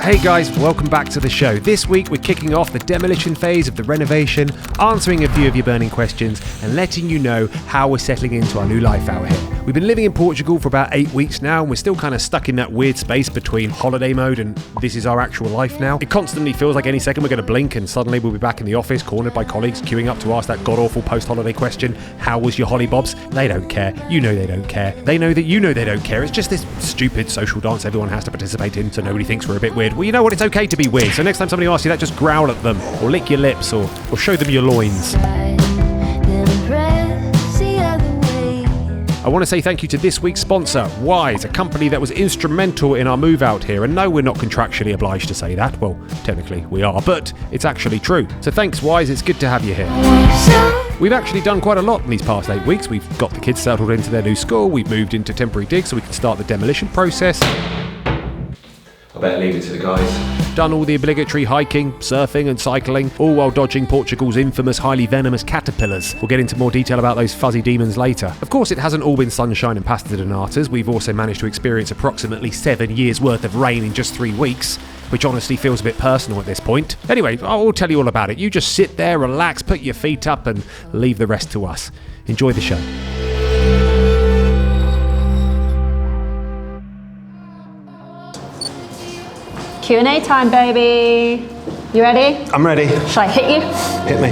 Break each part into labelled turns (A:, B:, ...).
A: Hey guys, welcome back to the show. This week we're kicking off the demolition phase of the renovation, answering a few of your burning questions and letting you know how we're settling into our new life out here. We've been living in Portugal for about 8 weeks now and we're still kind of stuck in that weird space between holiday mode and this is our actual life now. It constantly feels like any second we're going to blink and suddenly we'll be back in the office, cornered by colleagues queuing up to ask that god-awful post-holiday question, how was your hollybobs? They don't care. You know they don't care. They know that you know they don't care. It's just this stupid social dance everyone has to participate in so nobody thinks we're a bit weird. Well, you know what? It's okay to be weird. So next time somebody asks you that, just growl at them or lick your lips or show them your loins. I want to say thank you to this week's sponsor, Wise, a company that was instrumental in our move out here. And no, we're not contractually obliged to say that. Well, technically we are, but it's actually true. So thanks, Wise. It's good to have you here. We've actually done quite a lot in these past 8 weeks. We've got the kids settled into their new school. We've moved into temporary digs so we can start the demolition process. I better leave it to the guys. Done all the obligatory hiking, surfing and cycling, all while dodging Portugal's infamous highly venomous caterpillars. We'll get into more detail about those fuzzy demons later. Of course, it hasn't all been sunshine and pasta donatas. We've also managed to experience approximately 7 years worth of rain in just 3 weeks, which honestly feels a bit personal at this point. Anyway, I'll tell you all about it. You just sit there, relax, put your feet up and leave the rest to us. Enjoy the show.
B: Q&A time, baby. You ready?
A: I'm ready.
B: Shall I hit you?
A: Hit me.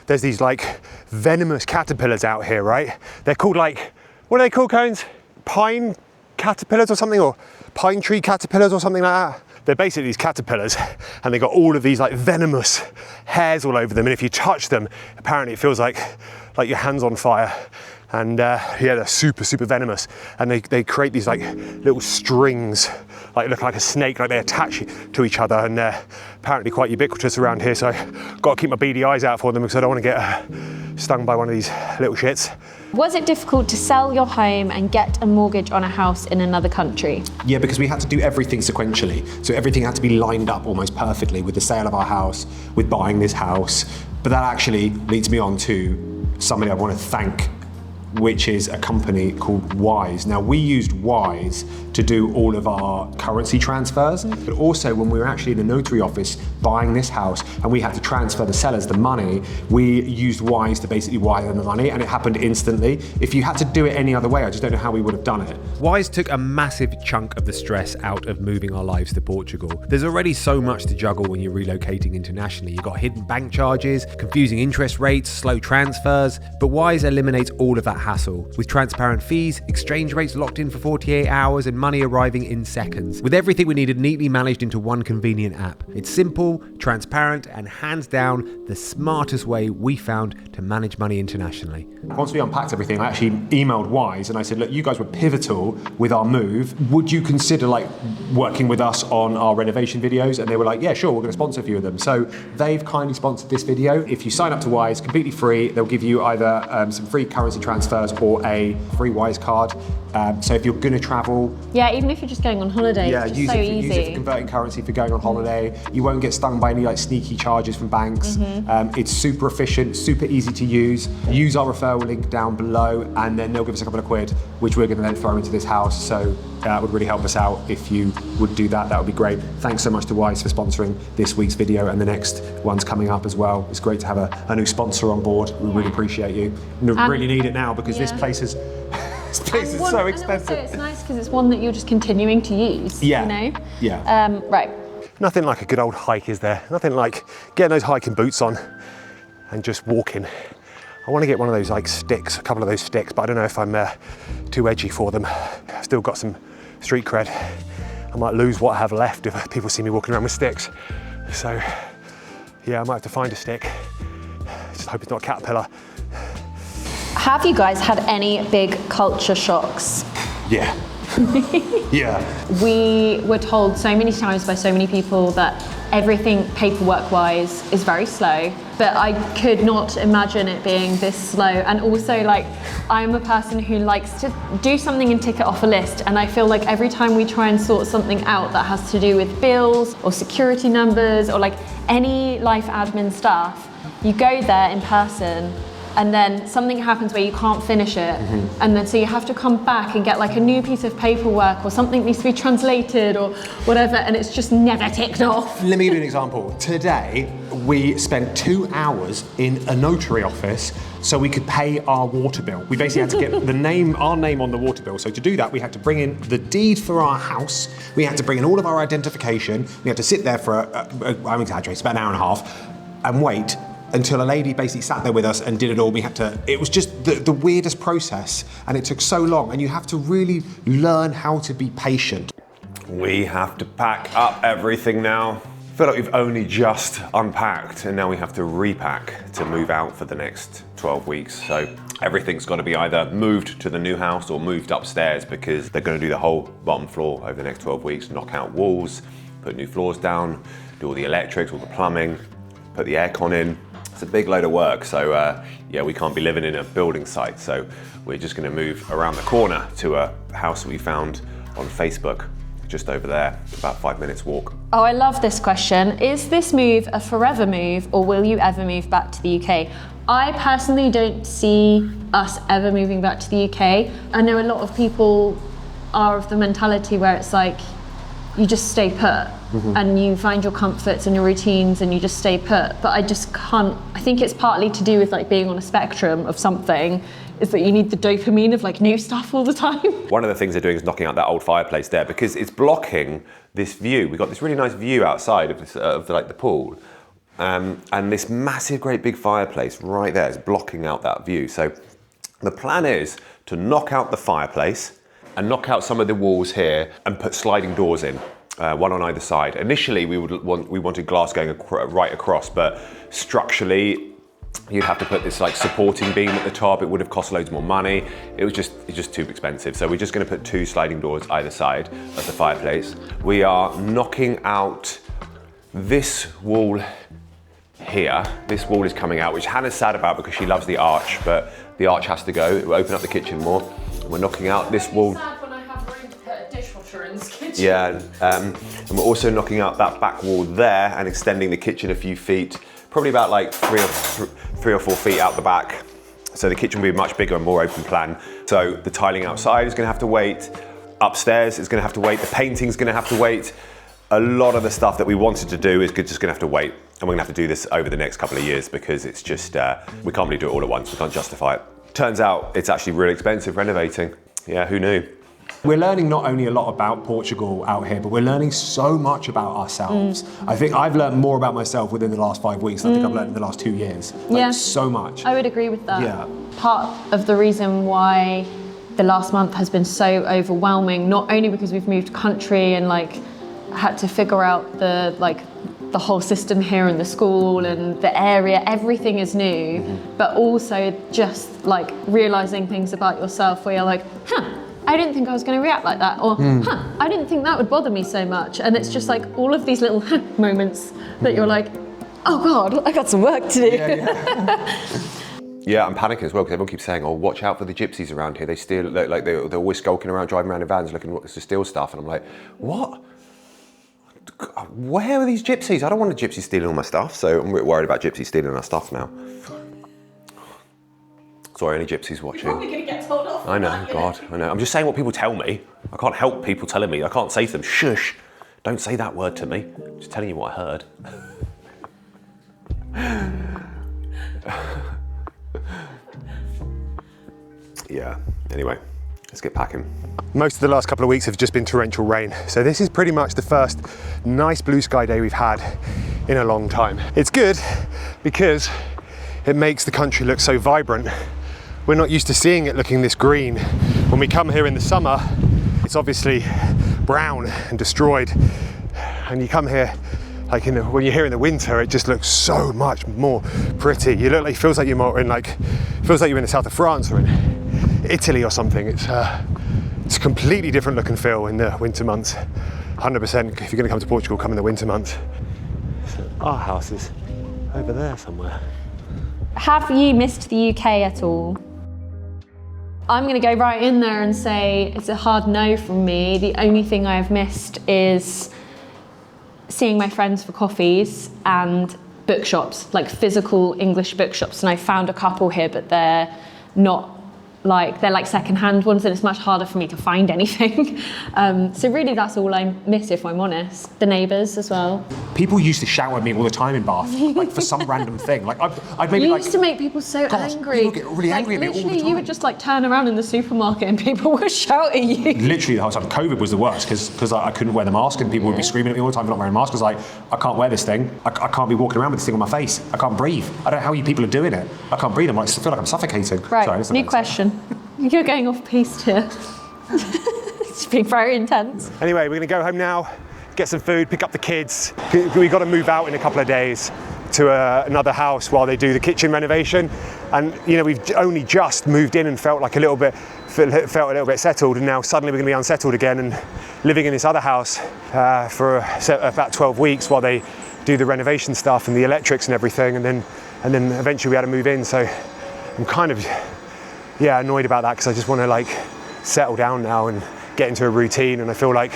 A: There's these like venomous caterpillars out here, right? They're called like, what are they called, Cones? Pine caterpillars or something, or pine tree caterpillars or something like that. They're basically these caterpillars and they got all of these like venomous hairs all over them. And if you touch them, apparently it feels like your hand's on fire. And yeah, they're super, super venomous. And they create these like little strings, like look like a snake, like they attach to each other. And they're apparently quite ubiquitous around here. So I've got to keep my beady eyes out for them because I don't want to get stung by one of these little shits.
B: Was it difficult to sell your home and get a mortgage on a house in another country?
C: Yeah, because we had to do everything sequentially. So everything had to be lined up almost perfectly with the sale of our house, with buying this house. But that actually leads me on to somebody I want to thank, which is a company called Wise. Now, we used Wise to do all of our currency transfers, but also when we were actually in the notary office buying this house and we had to transfer the sellers the money, we used Wise to basically wire them the money and it happened instantly. If you had to do it any other way, I just don't know how we would have done it.
A: Wise took a massive chunk of the stress out of moving our lives to Portugal. There's already so much to juggle when you're relocating internationally. You've got hidden bank charges, confusing interest rates, slow transfers, but Wise eliminates all of that hassle with transparent fees, exchange rates locked in for 48 hours and money arriving in seconds, with everything we needed neatly managed into one convenient app. It's simple, transparent and hands down the smartest way we found to manage money internationally.
C: Once we unpacked everything, I actually emailed Wise and I said, look, you guys were pivotal with our move. Would you consider like working with us on our renovation videos? And they were like, yeah, sure, we're going to sponsor a few of them. So they've kindly sponsored this video. If you sign up to Wise, completely free, they'll give you either some free currency transfers or a free Wise card. So if you're going to travel...
B: Yeah, even if you're just going on holiday,
C: yeah,
B: it's just so easy.
C: Use it for converting currency for going on holiday. You won't get stung by any like sneaky charges from banks. It's super efficient, super easy to use. Use our referral link down below and then they'll give us a couple of quid, which we're going to then throw into this house. So that would really help us out. If you would do that, that would be great. Thanks so much to Wise for sponsoring this week's video and the next one's coming up as well. It's great to have a new sponsor on board. We really appreciate you. We really need it now because this place is... This place is so expensive.
B: And also it's nice because it's one that you're just continuing to use,
C: yeah.
B: You know?
C: Yeah.
B: Right.
A: Nothing like a good old hike, is there? Nothing like getting those hiking boots on and just walking. I want to get one of those like sticks, a couple of those sticks, but I don't know if I'm too edgy for them. I've still got some street cred. I might lose what I have left if people see me walking around with sticks. So yeah, I might have to find a stick. Just hope it's not a caterpillar.
B: Have you guys had any big culture shocks?
C: Yeah. Yeah.
B: We were told so many times by so many people that everything paperwork-wise is very slow, but I could not imagine it being this slow. And also, like, I'm a person who likes to do something and tick it off a list, and I feel like every time we try and sort something out that has to do with bills or security numbers or like any life admin stuff, you go there in person and then something happens where you can't finish it, and then so you have to come back and get like a new piece of paperwork, or something needs to be translated or whatever, and it's just never ticked off.
C: Let me give you an example. Today, we spent 2 hours in a notary office so we could pay our water bill. We basically had to get our name on the water bill. So to do that, we had to bring in the deed for our house. We had to bring in all of our identification. We had to sit there for, I'm exaggerating, about an hour and a half, and wait until a lady basically sat there with us and did it all. It was just the weirdest process, and it took so long, and you have to really learn how to be patient.
D: We have to pack up everything now. I feel like we've only just unpacked, and now we have to repack to move out for the next 12 weeks. So everything's got to be either moved to the new house or moved upstairs, because they're going to do the whole bottom floor over the next 12 weeks, knock out walls, put new floors down, do all the electrics, all the plumbing, put the aircon in. It's a big load of work. So yeah, we can't be living in a building site. So we're just going to move around the corner to a house that we found on Facebook, just over there, about 5 minutes walk.
B: Oh, I love this question. Is this move a forever move, or will you ever move back to the UK? I personally don't see us ever moving back to the UK. I know a lot of people are of the mentality where it's like, you just stay put, and you find your comforts and your routines and you just stay put. But I just can't. I think it's partly to do with like being on a spectrum of something, is that you need the dopamine of like new stuff all the time.
D: One of the things they're doing is knocking out that old fireplace there, because it's blocking this view. We've got this really nice view outside of like the pool, and this massive, great big fireplace right there is blocking out that view. So the plan is to knock out the fireplace and knock out some of the walls here and put sliding doors in, one on either side. Initially, we wanted glass going right across, but structurally, you'd have to put this like supporting beam at the top. It would have cost loads more money. It's just too expensive. So we're just going to put 2 sliding doors either side of the fireplace. We are knocking out this wall here. This wall is coming out, which Hannah's sad about because she loves the arch, but the arch has to go. It will open up the kitchen more. We're knocking out this wall.
B: Sad when I have room to put a dishwasher in this kitchen.
D: Yeah, and we're also knocking out that back wall there and extending the kitchen a few feet, probably about like 3 or 4 feet out the back. So the kitchen will be much bigger and more open plan. So the tiling outside is going to have to wait. Upstairs is going to have to wait. The painting is going to have to wait. A lot of the stuff that we wanted to do is just going to have to wait. And we're going to have to do this over the next couple of years, because it's just, we can't really do it all at once. We can't justify it. Turns out it's actually really expensive renovating. Yeah, who knew?
C: We're learning not only a lot about Portugal out here, but we're learning so much about ourselves. I think I've learned more about myself within the last 5 weeks than I think I've learned in the last 2 years. Like, so much.
B: I would agree with that.
C: Yeah.
B: Part of the reason why the last month has been so overwhelming, not only because we've moved country and like had to figure out the whole system here and the school and the area, everything is new, but also just like realizing things about yourself where you're like, I didn't think I was going to react like that, or I didn't think that would bother me so much. And it's just like all of these little moments that you're like, oh God, I got some work to do.
D: Yeah, I'm panicking as well, because everyone keeps saying, oh, watch out for the gypsies around here. They steal, like they're always skulking around, driving around in vans looking to steal stuff. And I'm like, what? Where are these gypsies? I don't want a gypsy stealing all my stuff, so I'm worried about gypsies stealing our stuff now. Sorry, any gypsies watching?
B: You're probably going to get told off.
D: I know, God, I know. I'm just saying what people tell me. I can't help people telling me. I can't say to them, shush, don't say that word to me. I'm just telling you what I heard. Yeah, anyway, let's get packing.
C: Most of the last couple of weeks have just been torrential rain, so this is pretty much the first nice blue sky day we've had in a long time. It's good because it makes the country look so vibrant. We're not used to seeing it looking this green. When we come here in the summer, it's obviously brown and destroyed. And you come here, like when you're here in the winter, it just looks so much more pretty. You look like, it feels like you're more in feels like you're in the south of France or in Italy or something. It's a completely different look and feel in the winter months. 100%, if you're gonna come to Portugal, come in the winter months. So our house is over there somewhere.
B: Have you missed the UK at all? I'm going to go right in there and say it's a hard no from me. The only thing I've missed is seeing my friends for coffees and bookshops, like physical English bookshops, and I found a couple here, but they're not like, they're like second-hand ones, and it's much harder for me to find anything. So really that's all I miss, if I'm honest. The neighbours as well.
C: People used to shout at me all the time in Bath, like for some random thing. Like I'd maybe
B: You
C: like,
B: used to make people so angry.
C: People get really angry at me all the
B: literally,
C: time.
B: you would just like turn around in the supermarket and people would shout at you.
C: Literally the whole time. COVID was the worst because I couldn't wear the mask, and people would be screaming at me all the time for not wearing a mask. Because I can't wear this thing. I can't be walking around with this thing on my face. I can't breathe. I don't know how you people are doing it. I can't breathe. I feel like I'm suffocating.
B: Right,
C: Sorry,
B: new question. You're going off piste here. It's been very intense.
E: Anyway, we're going to go home now, get some food, pick up the kids. We've got to move out in a couple of days to another house while they do the kitchen renovation. And you know, we've only just moved in and felt a little bit settled, and now suddenly we're going to be unsettled again and living in this other house for about 12 weeks while they do the renovation stuff and the electrics and everything, and then eventually we had to move in. So I'm kind of annoyed about that, because I just want to like settle down now and get into a routine. And I feel like,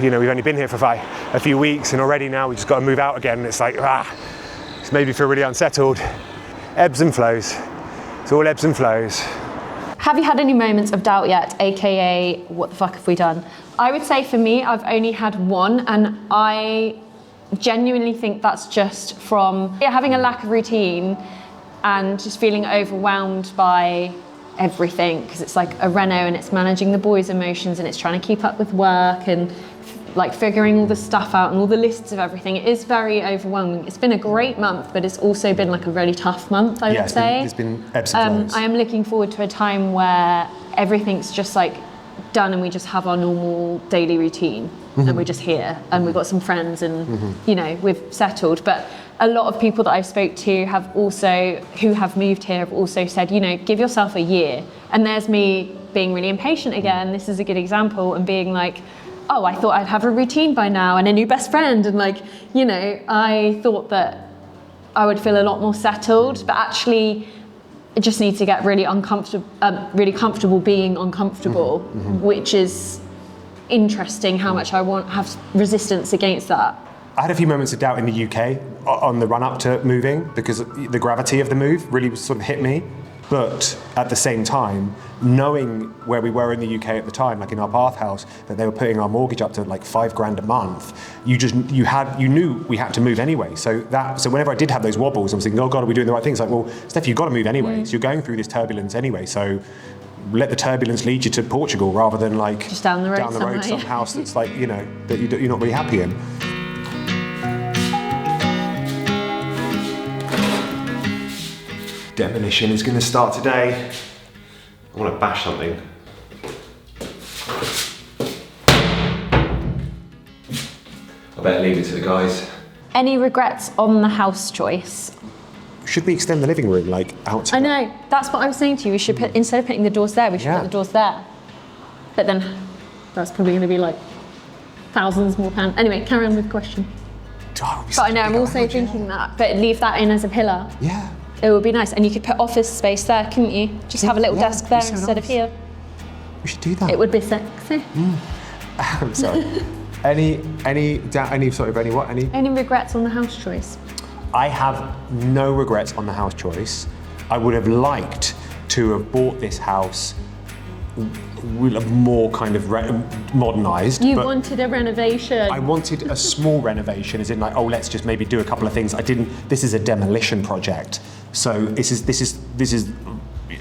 E: you know, we've only been here for a few weeks, and already now we just got to move out again. And it's like, it's made me feel really unsettled. Ebbs and flows. It's all ebbs and flows.
B: Have you had any moments of doubt yet, aka what the fuck have we done? I would say for me, I've only had one, and I genuinely think that's just from having a lack of routine and just feeling overwhelmed by everything, because it's like a reno and it's managing the boys' emotions and it's trying to keep up with work and like figuring all the stuff out and all the lists of everything. It is very overwhelming. It's been a great month, but it's also been like a really tough month, I would say.
C: It's been ebbs and flows.
B: I am looking forward to a time where everything's just like done and we just have our normal daily routine, and we're just here and we've got some friends and you know, we've settled. But a lot of people that I've spoke to who have moved here have also said, you know, give yourself a year. And there's me being really impatient again. This is a good example, and being like, oh, I thought I'd have a routine by now and a new best friend, and like, you know, I thought that I would feel a lot more settled, but actually I just need to get really comfortable being uncomfortable, which is interesting how much I have resistance against that.
C: I had a few moments of doubt in the UK on the run up to moving, because the gravity of the move really sort of hit me. But at the same time, knowing where we were in the UK at the time, like in our Bath house, that they were putting our mortgage up to like £5,000 a month, you knew we had to move anyway. So whenever I did have those wobbles, I'm thinking, oh God, are we doing the right thing? It's like, well, Steph, you've got to move anyway. So you're going through this turbulence anyway. So let the turbulence lead you to Portugal, rather than like
B: just down the road
C: some house that's like, you know, that you're not really happy in.
D: Demolition is going to start today. I want to bash something. I better leave it to the guys.
B: Any regrets on the house choice?
C: Should we extend the living room like out to
B: I know, that's what I was saying to you. We should put, instead of putting the doors there, we should put the doors there. But then that's probably going to be like thousands more pounds. Anyway, carry on with the question. But I know, I'm also thinking that, but leave that in as a pillar.
C: Yeah.
B: It would be nice, and you could put office space there, couldn't you? Just have a little desk there instead of here.
C: We should do that.
B: It would be sexy.
C: I'm sorry. Any
B: regrets on the house choice?
C: I have no regrets on the house choice. I would have liked to have bought this house more kind of modernised.
B: You wanted a renovation.
C: I wanted a small renovation, as in like, oh, let's just maybe do a couple of things. This is a demolition project. So this is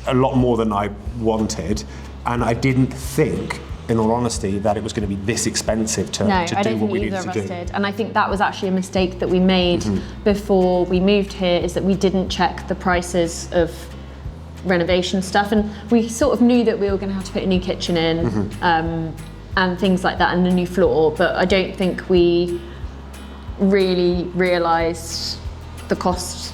C: a lot more than I wanted. And I didn't think, in all honesty, that it was going to be this expensive to do what we needed to do.
B: And I think that was actually a mistake that we made before we moved here, is that we didn't check the prices of renovation stuff, and we sort of knew that we were going to have to put a new kitchen in and things like that, and a new floor, but I don't think we really realised the cost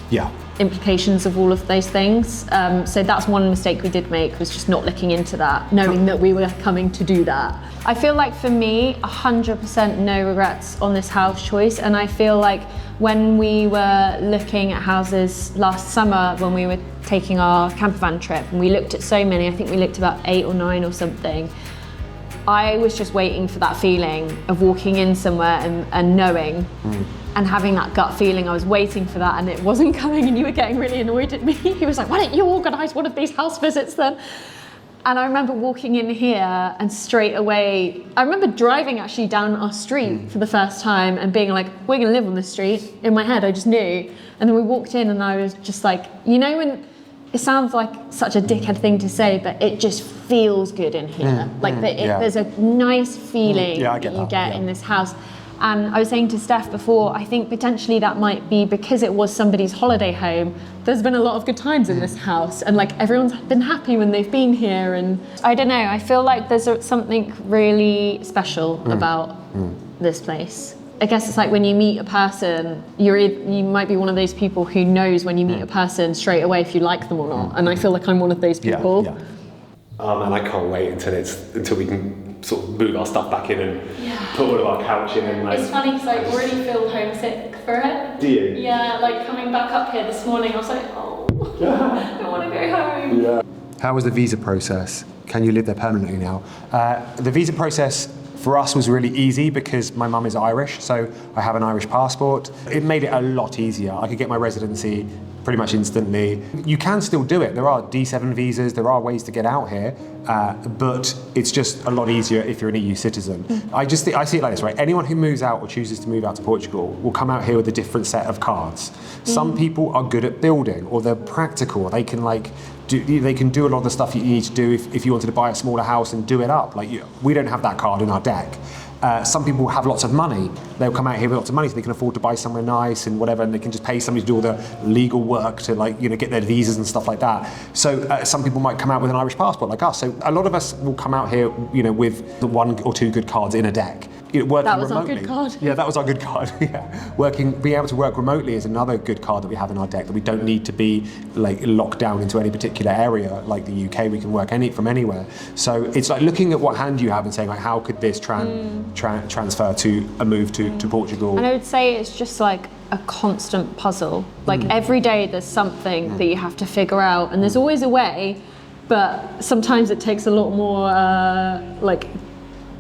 B: implications of all of those things. So that's one mistake we did make, was just not looking into that, knowing that we were coming to do that. I feel like for me, 100% no regrets on this house choice, and I feel like when we were looking at houses last summer, when we were taking our camper van trip, and we looked at so many, I think we looked about 8 or 9 or something, I was just waiting for that feeling of walking in somewhere and knowing and having that gut feeling. I was waiting for that and it wasn't coming, and you were getting really annoyed at me. He was like, why don't you organise one of these house visits then? And I remember walking in here and straight away, I remember driving actually down our street for the first time and being like, we're gonna live on this street. In my head, I just knew. And then we walked in and I was just like, you know, when it sounds like such a dickhead thing to say, but it just feels good in here. There's a nice feeling that you get in this house. And I was saying to Steph before, I think potentially that might be because it was somebody's holiday home. There's been a lot of good times in this house, and like everyone's been happy when they've been here. And I don't know, I feel like there's something really special about this place. I guess it's like when you meet a person, you might be one of those people who knows when you meet a person straight away if you like them or not. And I feel like I'm one of those people.
C: And I can't wait until we can sort of move our stuff back in and put all of our couch in. And
B: it's funny because I already feel homesick for it.
C: Do you?
B: Yeah, like coming back up here this morning, I was like, oh, I want to go home.
C: Yeah. How was the visa process? Can you live there permanently now? The visa process for us was really easy because my mum is Irish, so I have an Irish passport. It made it a lot easier. I could get my residency pretty much instantly. You can still do it. There are D7 visas, there are ways to get out here, but it's just a lot easier if you're an EU citizen. I see it like this, right? Anyone who moves out or chooses to move out to Portugal will come out here with a different set of cards. Some people are good at building, or they're practical. They can they can do a lot of the stuff you need to do if you wanted to buy a smaller house and do it up. We don't have that card in our deck. Some people have lots of money. They'll come out here with lots of money so they can afford to buy somewhere nice and whatever, and they can just pay somebody to do all the legal work to get their visas and stuff like that. So some people might come out with an Irish passport like us. So a lot of us will come out here, with the 1 or 2 good cards in a deck. Working
B: that was
C: remotely.
B: Our good card.
C: Yeah, that was our good card. Being able to work remotely is another good card that we have in our deck, that we don't need to be locked down into any particular area like the UK. We can work from anywhere. So it's like looking at what hand you have and saying how could this transfer to a move to Portugal.
B: And I would say it's just like a constant puzzle. Every day there's something that you have to figure out, and there's always a way, but sometimes it takes a lot more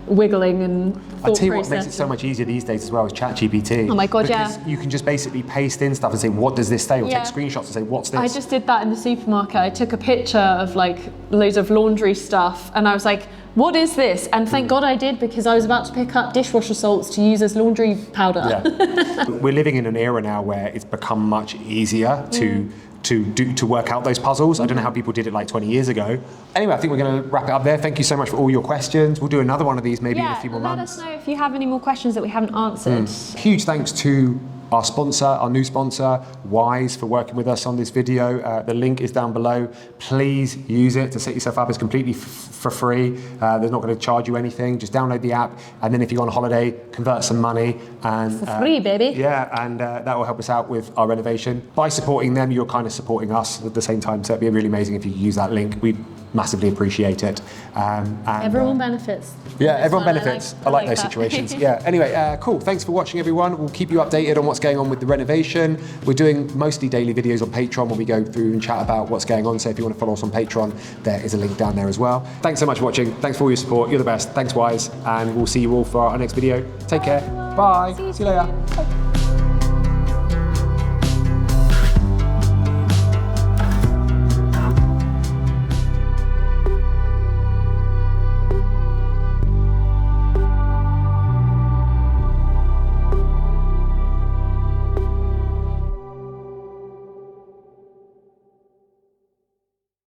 B: wiggling and thought
C: I tell you
B: process.
C: what makes it so much easier these days as well is ChatGPT.
B: Oh my God,
C: because you can just basically paste in stuff and say, what does this say? Or take screenshots and say, what's this?
B: I just did that in the supermarket. I took a picture of loads of laundry stuff and I was like, what is this? And thank God I did, because I was about to pick up dishwasher salts to use as laundry powder.
C: Yeah. We're living in an era now where it's become much easier to work out those puzzles. I don't know how people did it 20 years ago. Anyway, I think we're going to wrap it up there. Thank you so much for all your questions. We'll do another one of these maybe in a few more months.
B: Let us know if you have any more questions that we haven't answered.
C: Huge thanks to our sponsor, our new sponsor, Wise, for working with us on this video. The link is down below. Please use it to set yourself up. It's completely for free. They're not going to charge you anything. Just download the app, and then if you go on holiday, convert some money. And,
B: for free, baby.
C: Yeah, and that will help us out with our renovation. By supporting them, you're kind of supporting us at the same time, so it'd be really amazing if you use that link. We'd massively appreciate it.
B: Everyone benefits.
C: Yeah, everyone benefits. I like those situations. Yeah. Anyway, cool. Thanks for watching, everyone. We'll keep you updated on what's going on with the renovation. We're doing mostly daily videos on Patreon where we go through and chat about what's going on. So if you want to follow us on Patreon, there is a link down there as well. Thanks so much for watching. Thanks for all your support. You're the best. Thanks, Wise. And we'll see you all for our next video. Take care. Bye. See you later. Bye.